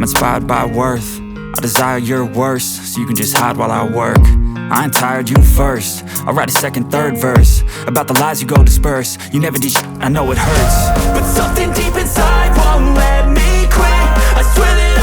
inspired by worth. I desire your worst, so you can just hide while I work. I ain't tired, you first. I'll write a second, third verse about the lies you go disperse. You never did shit, I know it hurts, but something deep inside won't let me quit. I swear that